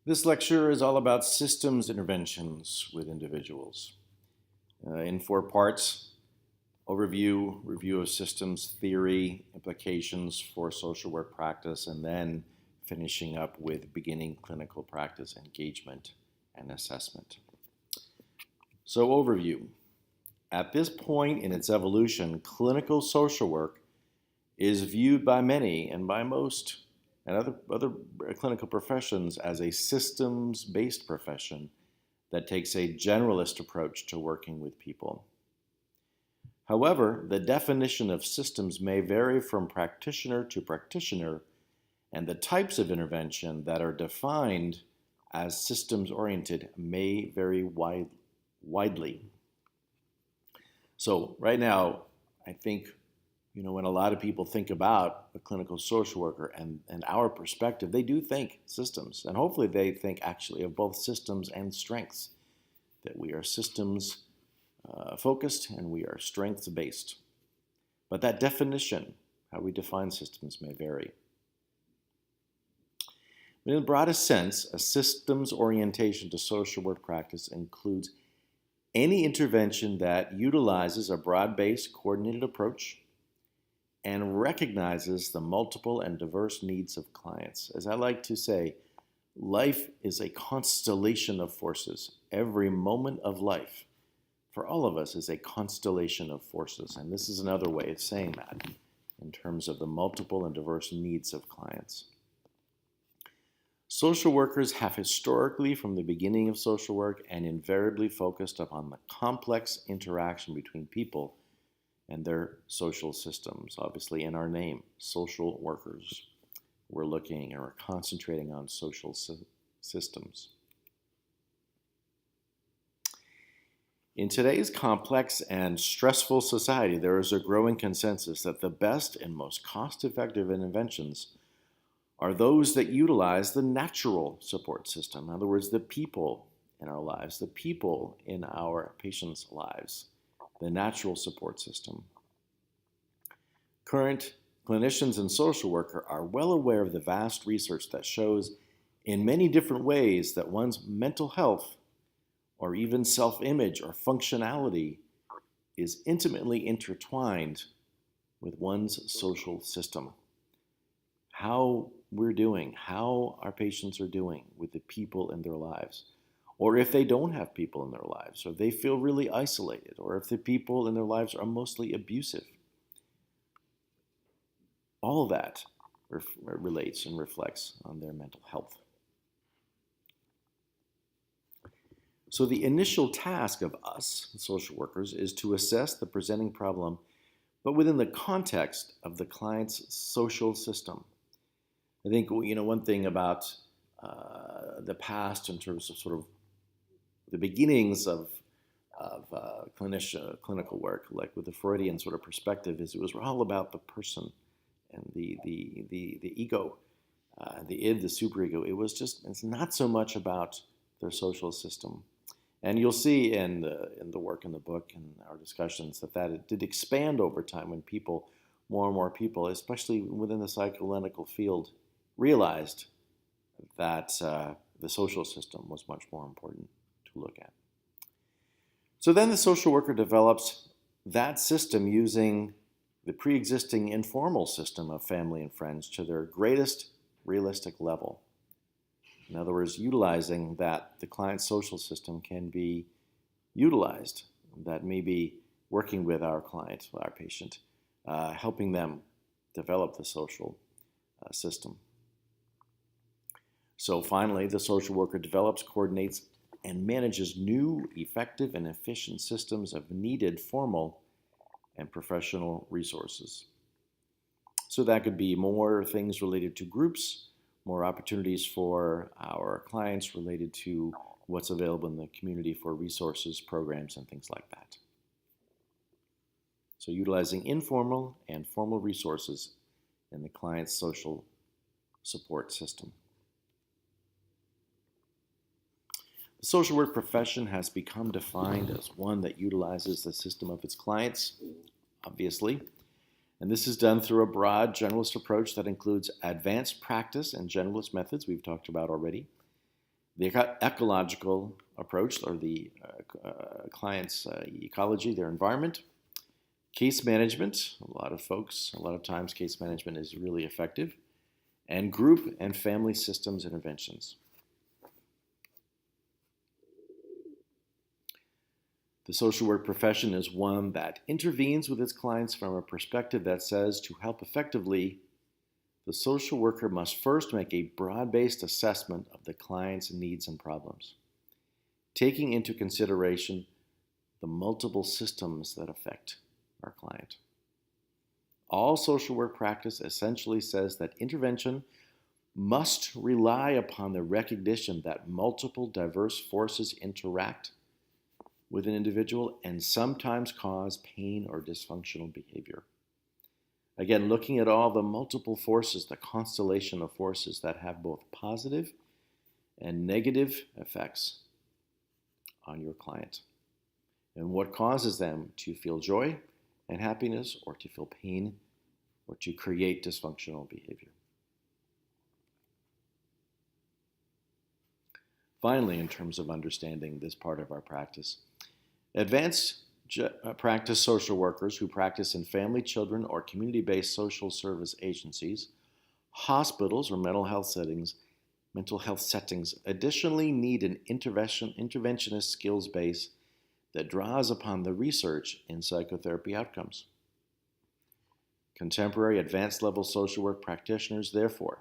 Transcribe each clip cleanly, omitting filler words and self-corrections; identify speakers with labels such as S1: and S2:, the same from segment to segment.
S1: This lecture is all about systems interventions with individuals. In 4 parts: overview, review of systems theory, implications for social work practice, and then finishing up with beginning clinical practice engagement and assessment. So, overview. At this point in its evolution, clinical social work is viewed by many and by most and other clinical professions as a systems-based profession that takes a generalist approach to working with people. However, the definition of systems may vary from practitioner to practitioner, and the types of intervention that are defined as systems-oriented may vary widely. So right now, I think when a lot of people think about a clinical social worker and our perspective, they do think systems. And hopefully they think actually of both systems and strengths, that we are systems focused and we are strengths based. But that definition, how we define systems, may vary. But in the broadest sense, a systems orientation to social work practice includes any intervention that utilizes a broad-based coordinated approach and recognizes the multiple and diverse needs of clients. As I like to say, life is a constellation of forces. Every moment of life, for all of us, is a constellation of forces. And this is another way of saying that in terms of the multiple and diverse needs of clients. Social workers have historically, from the beginning of social work, and invariably focused upon the complex interaction between people and their social systems. Obviously, in our name, social workers, we're looking and we're concentrating on social systems. In today's complex and stressful society, there is a growing consensus that the best and most cost-effective interventions are those that utilize the natural support system. In other words, the people in our lives, the people in our patients' lives, the natural support system. Current clinicians and social workers are well aware of the vast research that shows in many different ways that one's mental health or even self-image or functionality is intimately intertwined with one's social system. How we're doing, how our patients are doing with the people in their lives, or if they don't have people in their lives, or they feel really isolated, or if the people in their lives are mostly abusive. All of that relates and reflects on their mental health. So the initial task of us, social workers, is to assess the presenting problem, but within the context of the client's social system. I think one thing about the past in terms of sort of the beginnings of clinical work, like with the Freudian sort of perspective, is it was all about the person and the ego, the id, the superego. It's not so much about their social system. And you'll see in the work in the book and our discussions that it did expand over time when more and more people, especially within the psychoanalytical field, realized that the social system was much more important to look at. So then the social worker develops that system using the pre-existing informal system of family and friends to their greatest realistic level. In other words, utilizing that the client's social system can be utilized, that may be working with our client, our patient, helping them develop the social system. So finally, the social worker develops, coordinates, and manages new, effective, and efficient systems of needed formal and professional resources. So that could be more things related to groups, more opportunities for our clients related to what's available in the community for resources, programs, and things like that. So utilizing informal and formal resources in the client's social support system. The social work profession has become defined as one that utilizes the system of its clients, obviously, and this is done through a broad generalist approach that includes advanced practice and generalist methods we've talked about already, The ecological approach, or the client's ecology, their environment. Case management, a lot of times case management is really effective. And group and family systems interventions. The social work profession is one that intervenes with its clients from a perspective that says to help effectively, the social worker must first make a broad-based assessment of the client's needs and problems, taking into consideration the multiple systems that affect our client. All social work practice essentially says that intervention must rely upon the recognition that multiple diverse forces interact with an individual and sometimes cause pain or dysfunctional behavior. Again, looking at all the multiple forces, the constellation of forces that have both positive and negative effects on your client, and what causes them to feel joy and happiness, or to feel pain, or to create dysfunctional behavior. Finally, in terms of understanding this part of our practice, advanced practice social workers who practice in family, children, or community-based social service agencies, hospitals, or mental health settings additionally need an interventionist skills base that draws upon the research in psychotherapy outcomes. Contemporary advanced level social work practitioners, therefore,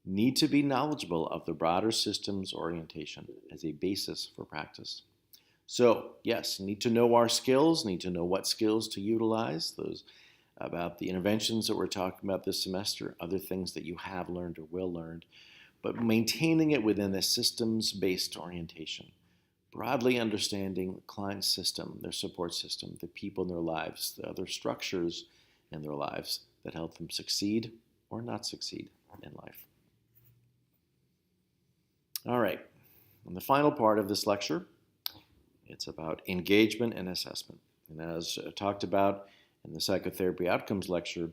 S1: need to be knowledgeable of the broader systems orientation as a basis for practice. So, yes, need to know our skills, need to know what skills to utilize, those about the interventions that we're talking about this semester, other things that you have learned or will learn, but maintaining it within a systems-based orientation. Broadly understanding the client's system, their support system, the people in their lives, the other structures in their lives that help them succeed or not succeed in life. All right, and the final part of this lecture, it's about engagement and assessment. And as talked about in the psychotherapy outcomes lecture,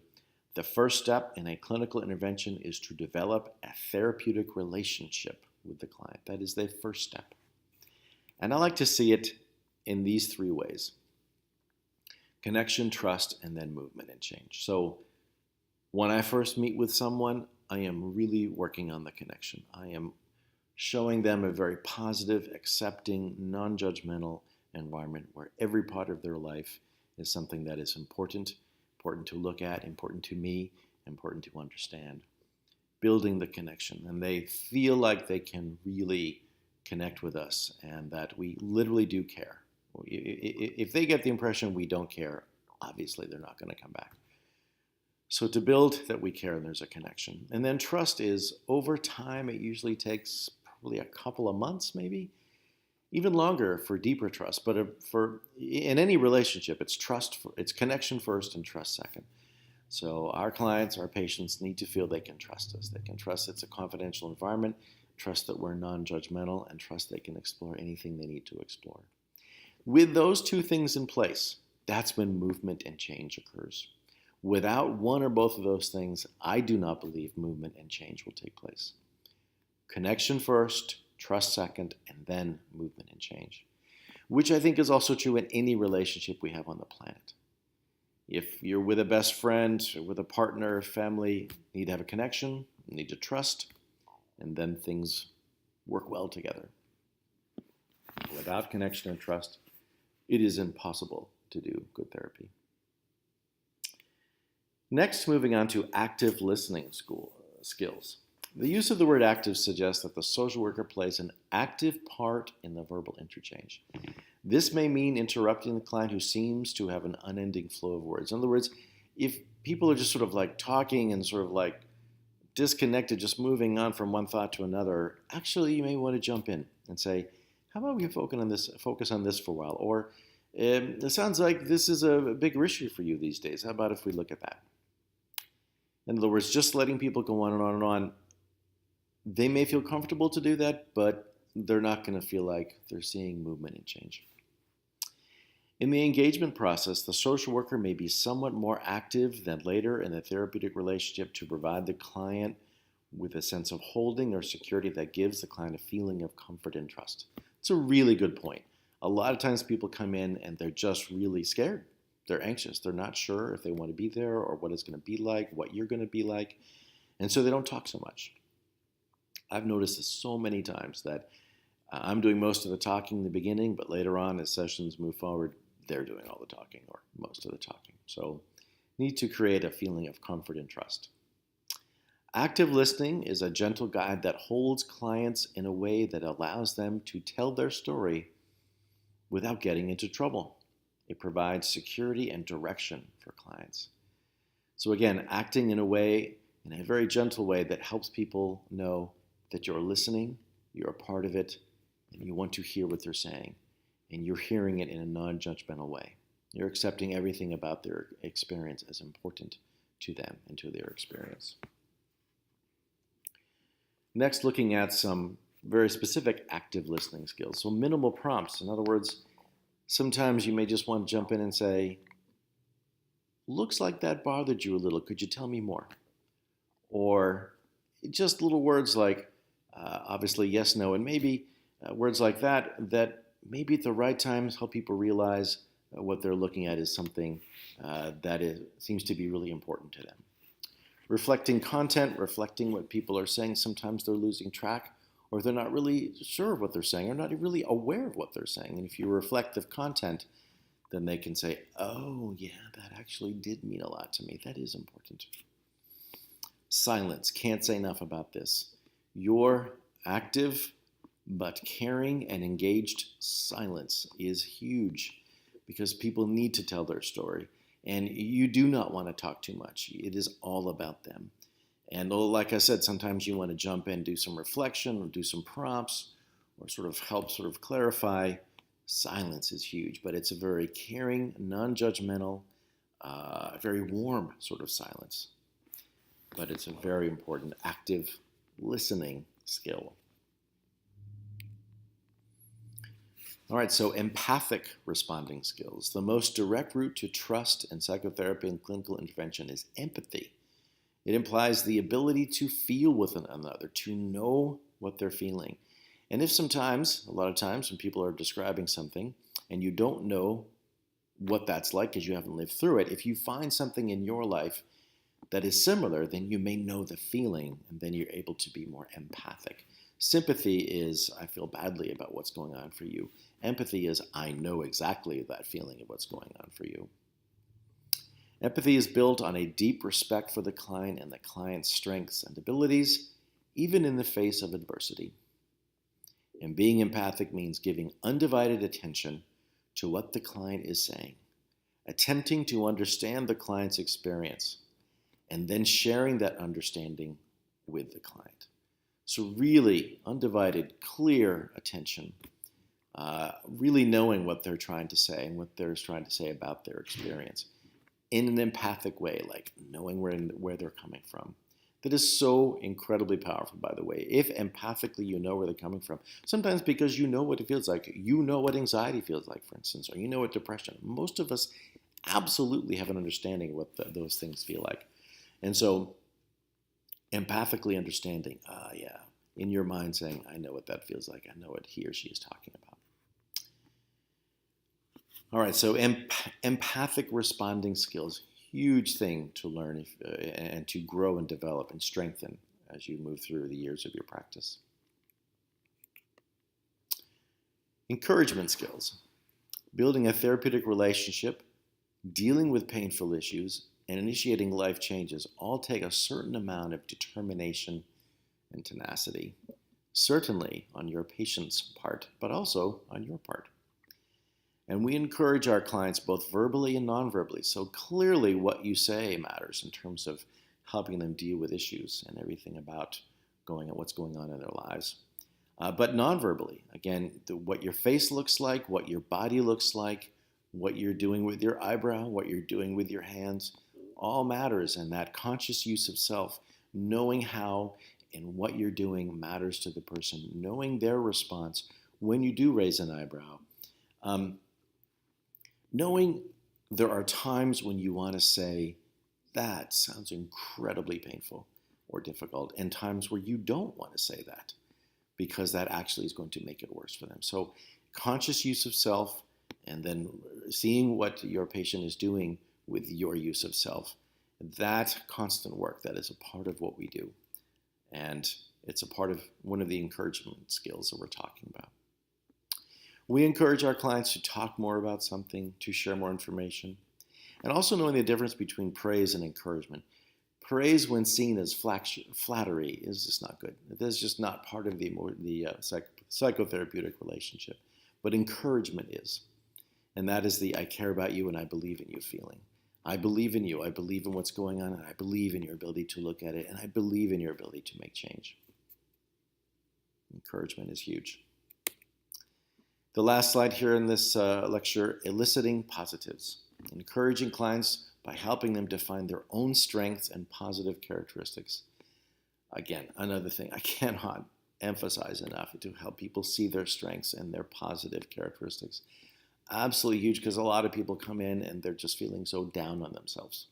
S1: the first step in a clinical intervention is to develop a therapeutic relationship with the client. That is the first step. And I like to see it in these three ways: connection, trust, and then movement and change. So when I first meet with someone, I am really working on the connection. I am showing them a very positive, accepting, non-judgmental environment where every part of their life is something that is important to look at, important to me, important to understand. Building the connection, and they feel like they can really connect with us and that we literally do care. If they get the impression we don't care, obviously they're not going to come back. So to build that we care and there's a connection. And then trust is, over time, it usually takes probably a couple of months, maybe even longer for deeper trust. But in any relationship, it's it's connection first and trust second. So our clients, our patients need to feel they can trust us. They can trust it's a confidential environment, trust that we're non-judgmental, and trust they can explore anything they need to explore. With those two things in place, that's when movement and change occurs. Without one or both of those things, I do not believe movement and change will take place. Connection first, trust second, and then movement and change, which I think is also true in any relationship we have on the planet. If you're with a best friend, or with a partner, family, you need to have a connection, you need to trust, and then things work well together. Without connection and trust, it is impossible to do good therapy. Next, moving on to active listening skills. The use of the word active suggests that the social worker plays an active part in the verbal interchange. This may mean interrupting the client who seems to have an unending flow of words. In other words, if people are just sort of like talking and sort of like disconnected, just moving on from one thought to another, actually you may want to jump in and say, how about we focus on this for a while? Or it sounds like this is a bigger issue for you these days. How about if we look at that? In other words, just letting people go on and on and on. They may feel comfortable to do that, but they're not going to feel like they're seeing movement and change. In the engagement process, the social worker may be somewhat more active than later in the therapeutic relationship to provide the client with a sense of holding or security that gives the client a feeling of comfort and trust. It's a really good point. A lot of times people come in and they're just really scared. They're anxious. They're not sure if they want to be there or what it's going to be like, what you're going to be like. And so they don't talk so much. I've noticed this so many times that I'm doing most of the talking in the beginning, but later on as sessions move forward, they're doing all the talking or most of the talking. So need to create a feeling of comfort and trust. Active listening is a gentle guide that holds clients in a way that allows them to tell their story without getting into trouble. It provides security and direction for clients. So again, acting in a very gentle way that helps people know that you're listening, you're a part of it, and you want to hear what they're saying, and you're hearing it in a non-judgmental way. You're accepting everything about their experience as important to them and to their experience. Next, looking at some very specific active listening skills. So minimal prompts. In other words, sometimes you may just want to jump in and say, looks like that bothered you a little. Could you tell me more? Or just little words like, obviously, yes, no, and maybe words like that maybe at the right times help people realize what they're looking at is something seems to be really important to them. Reflecting content, reflecting what people are saying. Sometimes they're losing track or they're not really sure of what they're saying or not really aware of what they're saying. And if you reflect the content, then they can say, oh, yeah, that actually did mean a lot to me. That is important. Silence. Can't say enough about this. Your active but caring and engaged silence is huge because people need to tell their story. And you do not want to talk too much. It is all about them. And like I said, sometimes you want to jump in, do some reflection, or do some prompts, or sort of help sort of clarify. Silence is huge, but it's a very caring, non-judgmental, very warm sort of silence. But it's a very important active listening skill. All right, so empathic responding skills. The most direct route to trust in psychotherapy and clinical intervention is empathy. It implies the ability to feel with another, to know what they're feeling. And if a lot of times when people are describing something and you don't know what that's like because you haven't lived through it, if you find something in your life that is similar, then you may know the feeling and then you're able to be more empathic. Sympathy is, I feel badly about what's going on for you. Empathy is, I know exactly that feeling of what's going on for you. Empathy is built on a deep respect for the client and the client's strengths and abilities, even in the face of adversity. And being empathic means giving undivided attention to what the client is saying, attempting to understand the client's experience, and then sharing that understanding with the client. So really undivided, clear attention, really knowing what they're trying to say and what they're trying to say about their experience in an empathic way, like knowing where they're coming from. That is so incredibly powerful, by the way. If empathically you know where they're coming from, sometimes because you know what it feels like. You know what anxiety feels like, for instance, or you know what depression. Most of us absolutely have an understanding of what those things feel like. And so empathically understanding, in your mind saying, I know what that feels like. I know what he or she is talking about. All right, so empathic responding skills, huge thing to learn and to grow and develop and strengthen as you move through the years of your practice. Encouragement skills, building a therapeutic relationship, dealing with painful issues, and initiating life changes all take a certain amount of determination and tenacity, certainly on your patient's part, but also on your part. And we encourage our clients both verbally and non-verbally. So clearly what you say matters in terms of helping them deal with issues and everything about what's going on in their lives. But non-verbally, again, what your face looks like, what your body looks like, what you're doing with your eyebrow, what you're doing with your hands, all matters. And that conscious use of self, knowing how and what you're doing matters to the person, knowing their response when you do raise an eyebrow. Knowing there are times when you want to say, that sounds incredibly painful, or difficult, and times where you don't want to say that because that actually is going to make it worse for them. So conscious use of self, and then seeing what your patient is doing with your use of self, that constant work, that is a part of what we do. And it's a part of one of the encouragement skills that we're talking about. We encourage our clients to talk more about something, to share more information, and also knowing the difference between praise and encouragement. Praise, when seen as flattery, is just not good. That's just not part of the psychotherapeutic relationship. But encouragement is. And that is the I care about you and I believe in you feeling. I believe in you. I believe in what's going on, and I believe in your ability to look at it, and I believe in your ability to make change. Encouragement is huge. The last slide here in this lecture, eliciting positives. Encouraging clients by helping them define their own strengths and positive characteristics. Again, another thing I cannot emphasize enough, to help people see their strengths and their positive characteristics. Absolutely huge, because a lot of people come in and they're just feeling so down on themselves,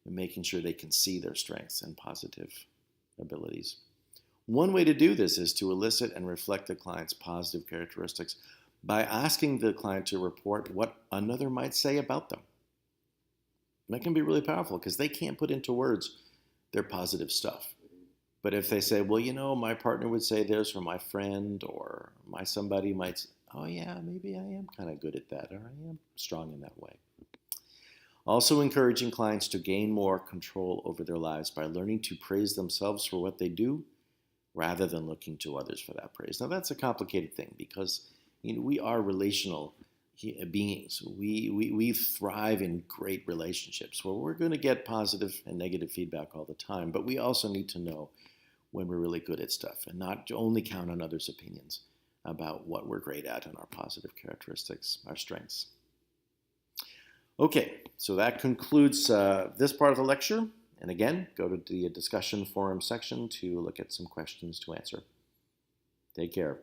S1: and making sure they can see their strengths and positive abilities. One way to do this is to elicit and reflect the client's positive characteristics by asking the client to report what another might say about them. That can be really powerful because they can't put into words their positive stuff. But if they say, well, you know, my partner would say this, or my friend, or my somebody might say, oh yeah, maybe I am kind of good at that, or I am strong in that way. Also encouraging clients to gain more control over their lives by learning to praise themselves for what they do rather than looking to others for that praise. Now that's a complicated thing because we are relational beings. We thrive in great relationships where we're going to get positive and negative feedback all the time, but we also need to know when we're really good at stuff and not only count on others' opinions about what we're great at and our positive characteristics, our strengths. Okay, so that concludes this part of the lecture. And again, go to the discussion forum section to look at some questions to answer. Take care.